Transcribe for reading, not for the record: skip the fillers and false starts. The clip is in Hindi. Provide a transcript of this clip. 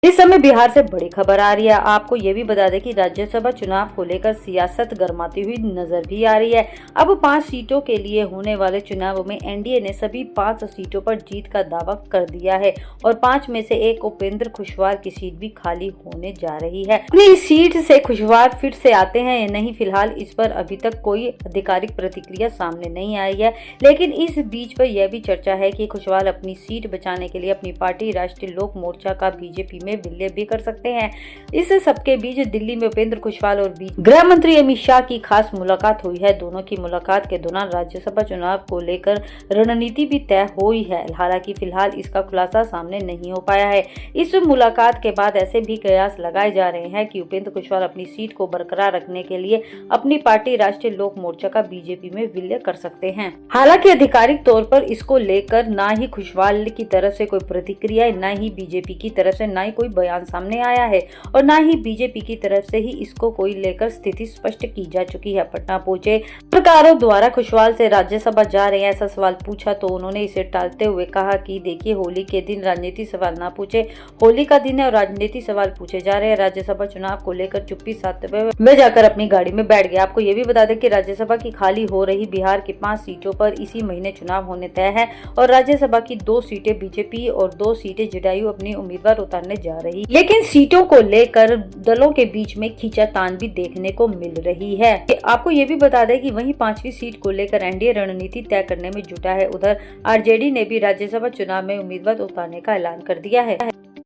इस समय बिहार से बड़ी खबर आ रही है। आपको ये भी बता दें कि राज्यसभा चुनाव को लेकर सियासत गर्माती हुई नजर भी आ रही है। अब 5 सीटों के लिए होने वाले चुनाव में एनडीए ने सभी 5 सीटों पर जीत का दावा कर दिया है और 5 में से एक उपेंद्र कुशवाहा की सीट भी खाली होने जा रही है। अपनी इस सीट से कुशवाहा फिर से आते हैं या नहीं, फिलहाल इस पर अभी तक कोई आधिकारिक प्रतिक्रिया सामने नहीं आई है। लेकिन इस बीच पर यह भी चर्चा है कि कुशवाहा अपनी सीट बचाने के लिए अपनी पार्टी राष्ट्रीय लोक मोर्चा का बीजेपी में विलय भी कर सकते हैं। इस सबके बीच दिल्ली में उपेंद्र कुशवाहा और गृह मंत्री अमित शाह की खास मुलाकात हुई है। दोनों की मुलाकात के दौरान राज्यसभा चुनाव को लेकर रणनीति भी तय हुई है। हालांकि फिलहाल इसका खुलासा सामने नहीं हो पाया है। इस मुलाकात के बाद ऐसे भी कयास लगाए जा रहे हैं कि उपेंद्र कुशवाहा अपनी सीट को बरकरार रखने के लिए अपनी पार्टी राष्ट्रीय लोक मोर्चा का बीजेपी में विलय कर सकते हैं। हालांकि आधिकारिक तौर पर इसको लेकर ना ही कुशवाहा की तरफ से कोई प्रतिक्रिया, न ही बीजेपी की तरफ से ना ही कोई बयान सामने आया है और ना ही बीजेपी की तरफ से ही इसको कोई लेकर स्थिति स्पष्ट की जा चुकी है। पटना पहुंचे पत्रकारों द्वारा कुशवाहा से राज्यसभा जा रहे हैं ऐसा सवाल पूछा तो उन्होंने इसे टालते हुए कहा कि देखिए, होली के दिन राजनीति सवाल ना पूछे, होली का दिन है और राजनीति सवाल पूछे जा रहे हैं। राज्यसभा चुनाव को लेकर चुप्पी साधते हुए वे जाकर अपनी गाड़ी में बैठ गए। आपको ये भी बता दें कि राज्यसभा की खाली हो रही बिहार की 5 सीटों पर इसी महीने चुनाव होने तय है और राज्यसभा की 2 सीटें बीजेपी और 2 सीटें जदयू अपनी उम्मीदवार उतारने जा रही। लेकिन सीटों को लेकर दलों के बीच में खींचातान भी देखने को मिल रही है। आपको ये भी बता दें कि वहीं 5वीं सीट को लेकर एनडीए रणनीति तय करने में जुटा है। उधर आरजेडी ने भी राज्यसभा चुनाव में उम्मीदवार उतारने का ऐलान कर दिया है।